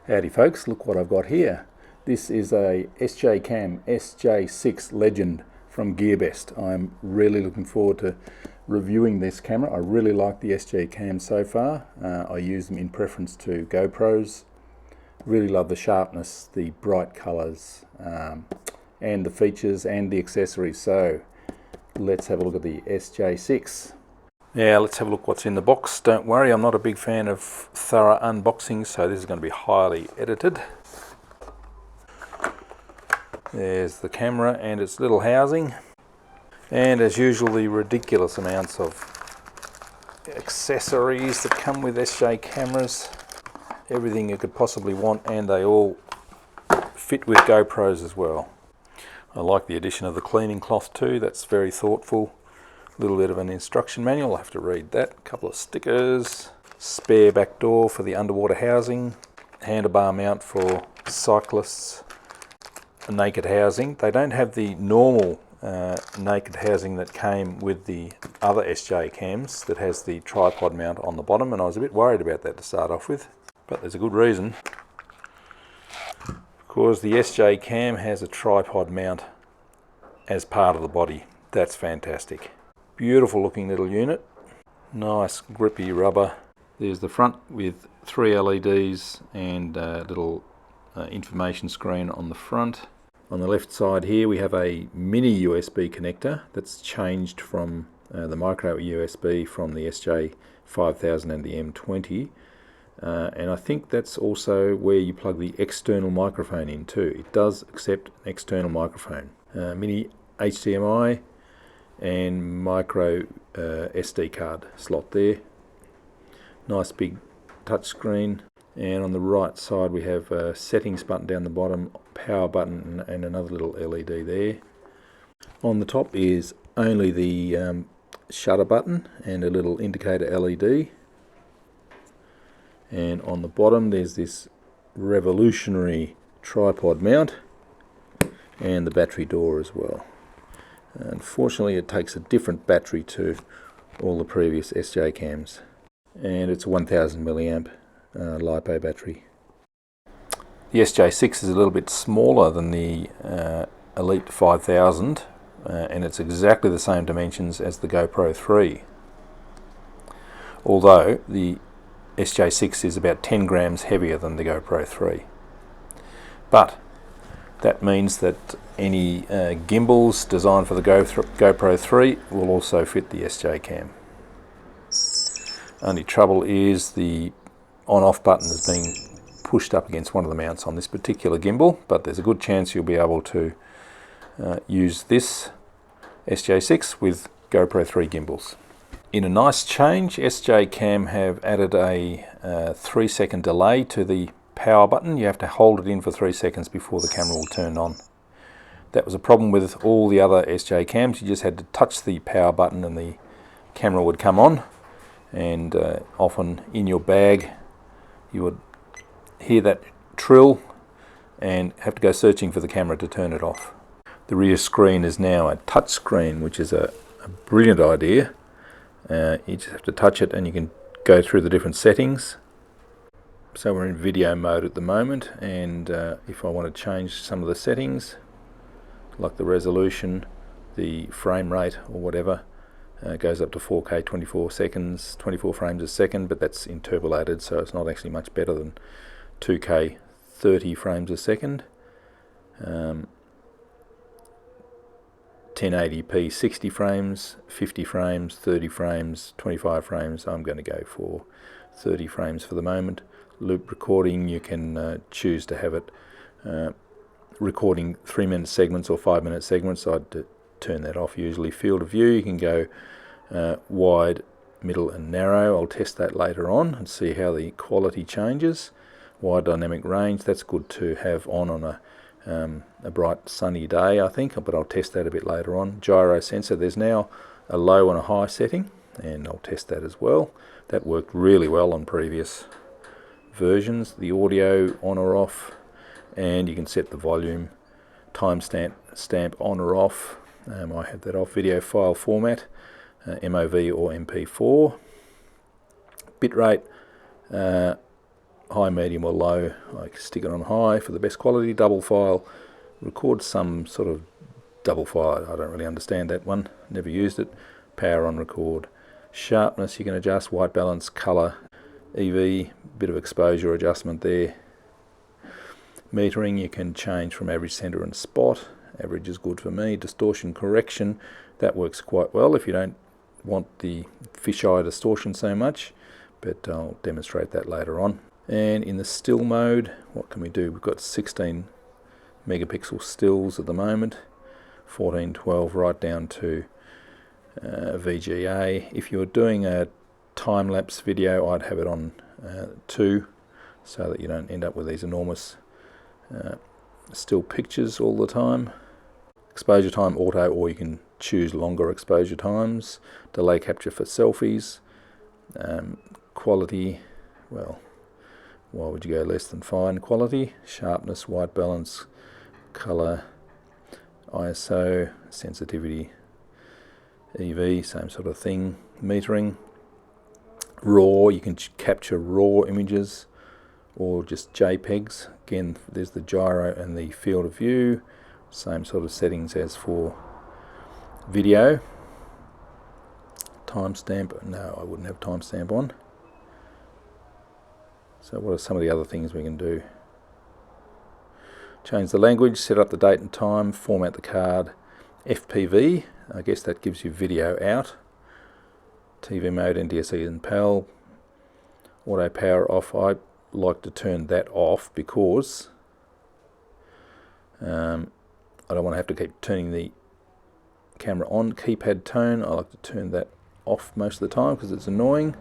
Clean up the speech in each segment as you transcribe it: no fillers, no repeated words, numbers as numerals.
Howdy folks, look what I've got here. This is a SJCAM SJ6 Legend from GearBest. I'm really looking forward to reviewing this camera. I really like the SJCAM so far. I use them in preference to GoPros. Really love the sharpness, the bright colours, and the features and the accessories. So let's have a look at the SJ6. Now let's have a look what's in the box. Don't worry, I'm not a big fan of thorough unboxings, so this is going to be highly edited. There's the camera and its little housing, and as usual the ridiculous amounts of accessories that come with SJ cameras. Everything you could possibly want, and they all fit with GoPros as well. I like the addition of the cleaning cloth too, that's very thoughtful. A little bit of an instruction manual, I'll have to read that. A couple of stickers, spare back door for the underwater housing, handlebar mount for cyclists, a naked housing. They don't have the normal naked housing that came with the other SJ cams that has the tripod mount on the bottom, and I was a bit worried about that to start off with, but there's a good reason. Because the SJ cam has a tripod mount as part of the body. That's fantastic. Beautiful looking little unit, nice grippy rubber. There's the front with 3 LEDs and a little information screen on the front. On the left side here we have a mini USB connector that's changed from the micro USB from the SJ5000 and the M20, and I think that's also where you plug the external microphone in too. It does accept an external microphone. Mini HDMI and micro SD card slot there. Nice big touch screen, and on the right side we have a settings button down the bottom, power button, and another little LED there. On the top is only the shutter button and a little indicator LED, and on the bottom there's this revolutionary tripod mount and the battery door as well. Unfortunately it takes a different battery to all the previous SJ cams, and it's a 1000 milliamp LiPo battery. The SJ6 is a little bit smaller than the Elite 5000, and it's exactly the same dimensions as the GoPro 3, although the SJ6 is about 10 grams heavier than the GoPro 3. But that means that any gimbals designed for the GoPro 3 will also fit the SJ cam. Only trouble is the on-off button is being pushed up against one of the mounts on this particular gimbal, but there's a good chance you'll be able to use this SJ6 with GoPro 3 gimbals. In a nice change, SJ cam have added a 3-second delay to the power button. You have to hold it in for 3 seconds before the camera will turn on. That was a problem with all the other SJ cams. You just had to touch the power button and the camera would come on, and often in your bag you would hear that trill and have to go searching for the camera to turn it off. The rear screen is now a touch screen, which is a brilliant idea. You just have to touch it and you can go through the different settings. So we're in video mode at the moment, and if I want to change some of the settings, like the resolution, the frame rate or whatever, goes up to 4K 24 frames a second, but that's interpolated, so it's not actually much better than 2K 30 frames a second. 1080p 60 frames, 50 frames, 30 frames, 25 frames. I'm going to go for 30 frames for the moment. Loop recording, you can choose to have it recording 3-minute segments or 5-minute segments. I'd turn that off usually. Field of view, you can go wide, middle and narrow. I'll test that later on and see how the quality changes. Wide dynamic range, that's good to have on a bright sunny day, I think, but I'll test that a bit later on. Gyro Sensor, there's now a low and a high setting, and I'll test that as well. That worked really well on previous versions. The audio on or off, and you can set the volume, timestamp on or off. I have that off. Video file format, MOV or MP4. Bitrate high, medium or low. I stick it on high for the best quality. Double file, record some sort of double file. I don't really understand that one, never used it. Power on record. Sharpness you can adjust, white balance, colour, EV, bit of exposure adjustment there. Metering you can change from average, centre and spot. Average is good for me. Distortion correction, that works quite well if you don't want the fisheye distortion so much, but I'll demonstrate that later on. And in the still mode, what can we do? We've got 16 megapixel stills at the moment, 14, 12 right down to VGA. If you're doing a time-lapse video, I'd have it on 2 so that you don't end up with these enormous still pictures all the time. Exposure time auto, or you can choose longer exposure times. Delay capture for selfies. Quality, well, why would you go less than fine quality? Sharpness, white balance, color, ISO, sensitivity, EV, same sort of thing. Metering. RAW, you can capture raw images or just JPEGs. Again, there's the gyro and the field of view. Same sort of settings as for video. Timestamp, no, I wouldn't have timestamp on. So what are some of the other things we can do? Change the language, set up the date and time, format the card. FPV, I guess that gives you video out. TV mode, NTSC and PAL. Auto power off, I like to turn that off because I don't want to have to keep turning the camera on. Keypad tone, I like to turn that off most of the time because it's annoying.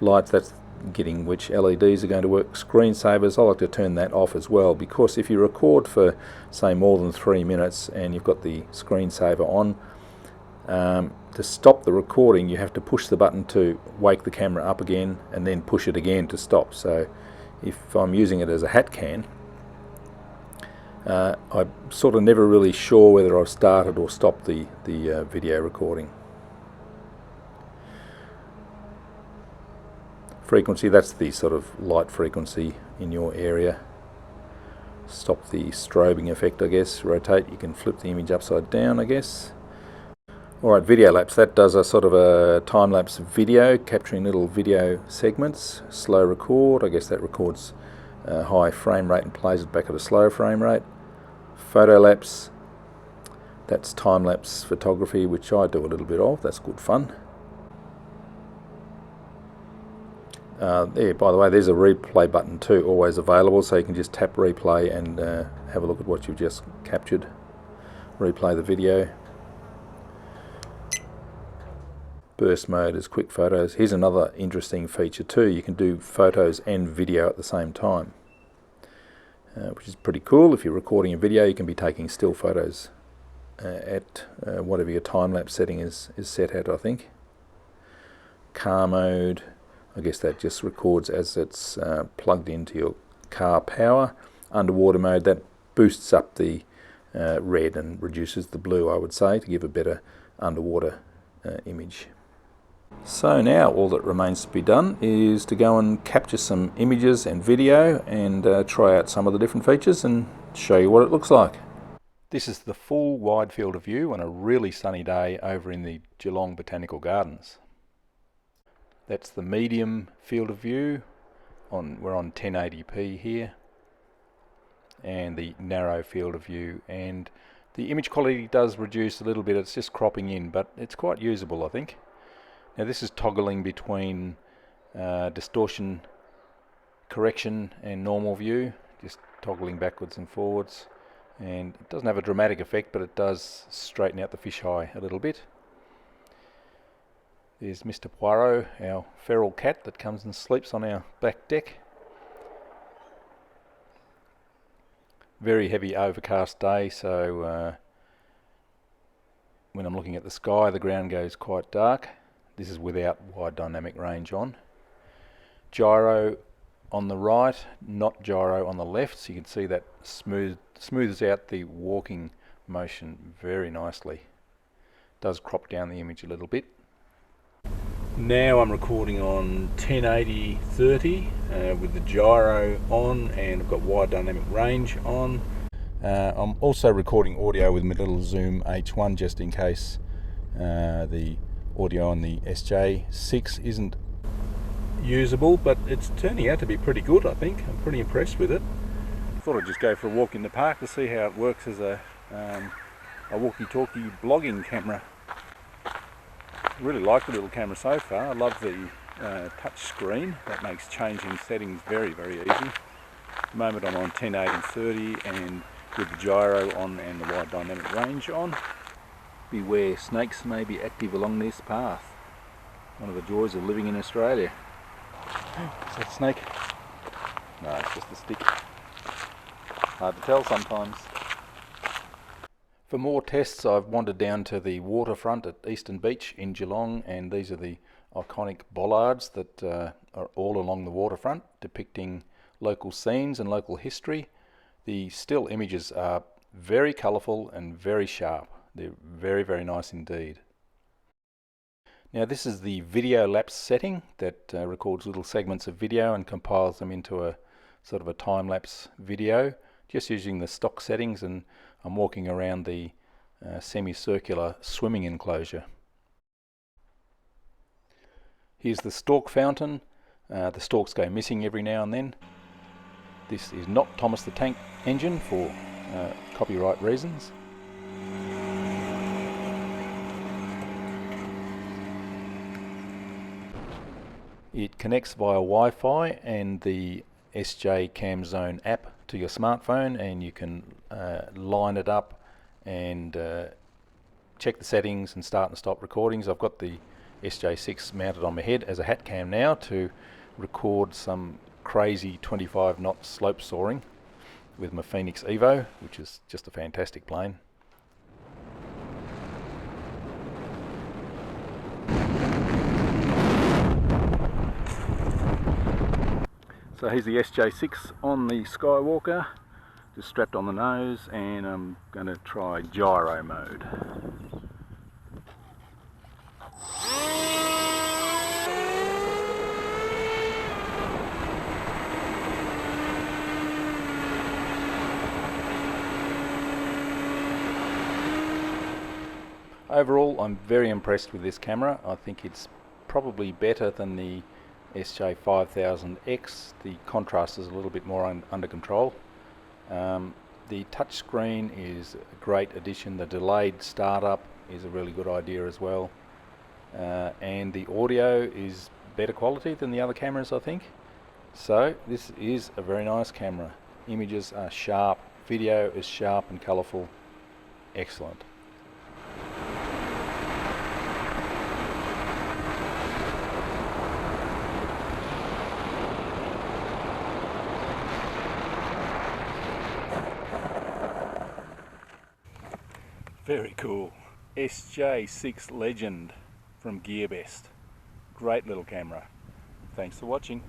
Lights, that's getting which LEDs are going to work. Screensavers, I like to turn that off as well, because if you record for say more than 3 minutes and you've got the screensaver on, to stop the recording you have to push the button to wake the camera up again and then push it again to stop. So if I'm using it as a hat can, I'm sort of never really sure whether I've started or stopped the video recording. Frequency, that's the sort of light frequency in your area. Stop the strobing effect, I guess. Rotate, you can flip the image upside down, I guess. Alright, video lapse, that does a sort of a time-lapse video, capturing little video segments. Slow record, I guess that records high frame rate and plays it back at a slow frame rate. Photo lapse, that's time-lapse photography, which I do a little bit of, that's good fun. There, by the way, there's a replay button too, always available, so you can just tap replay and have a look at what you've just captured. Replay the video. Burst mode is quick photos. Here's another interesting feature too, you can do photos and video at the same time, which is pretty cool. If you're recording a video, you can be taking still photos at whatever your time-lapse setting is set at, I think. Car mode, I guess that just records as it's plugged into your car power. Underwater mode, that boosts up the red and reduces the blue, I would say, to give a better underwater image. So now all that remains to be done is to go and capture some images and video and try out some of the different features and show you what it looks like. This is the full wide field of view on a really sunny day over in the Geelong Botanical Gardens. That's the medium field of view, we're on 1080p here, and the narrow field of view, and the image quality does reduce a little bit, it's just cropping in, but it's quite usable, I think. Now this is toggling between distortion correction and normal view, just toggling backwards and forwards, and it doesn't have a dramatic effect, but it does straighten out the fisheye a little bit. There's Mr. Poirot, our feral cat that comes and sleeps on our back deck. Very heavy overcast day, so when I'm looking at the sky the ground goes quite dark. This is without wide dynamic range on. Gyro on the right, not gyro on the left, so you can see that smooths out the walking motion very nicely. Does crop down the image a little bit. Now I'm recording on 1080/30 with the gyro on, and I've got wide dynamic range on. I'm also recording audio with my little Zoom H1 just in case the audio on the SJ6 isn't usable, but it's turning out to be pretty good, I think. I'm pretty impressed with it. I thought I'd just go for a walk in the park to see how it works as a walkie-talkie blogging camera. Really like the little camera so far. I love the touch screen. That makes changing settings very, very easy. At the moment I'm on 1080/30 and with the gyro on and the wide dynamic range on. Beware, snakes may be active along this path. One of the joys of living in Australia. Is that a snake? No, it's just a stick. Hard to tell sometimes. For more tests, I've wandered down to the waterfront at Eastern Beach in Geelong, and these are the iconic bollards that are all along the waterfront, depicting local scenes and local history. The still images are very colourful and very sharp. They're very, very nice indeed. Now this is the video lapse setting that records little segments of video and compiles them into a sort of a time-lapse video, just using the stock settings, and I'm walking around the semicircular swimming enclosure. Here's the stork fountain. The storks go missing every now and then. This is not Thomas the Tank Engine for copyright reasons. It connects via Wi-Fi and the SJCAM Zone app to your smartphone, and you can line it up and check the settings and start and stop recordings. I've got the SJ6 mounted on my head as a hat cam now to record some crazy 25 knot slope soaring with my Phoenix Evo, which is just a fantastic plane. So here's the SJ6 on the Skywalker, just strapped on the nose, and I'm going to try Gyro Mode. Overall, I'm very impressed with this camera. I think it's probably better than the SJ5000X. The contrast is a little bit more under control. The touch screen is a great addition. The delayed startup is a really good idea as well. And the audio is better quality than the other cameras, I think. So this is a very nice camera. Images are sharp, video is sharp and colourful. Excellent. Very cool. SJ6 Legend from GearBest. Great little camera. Thanks for watching.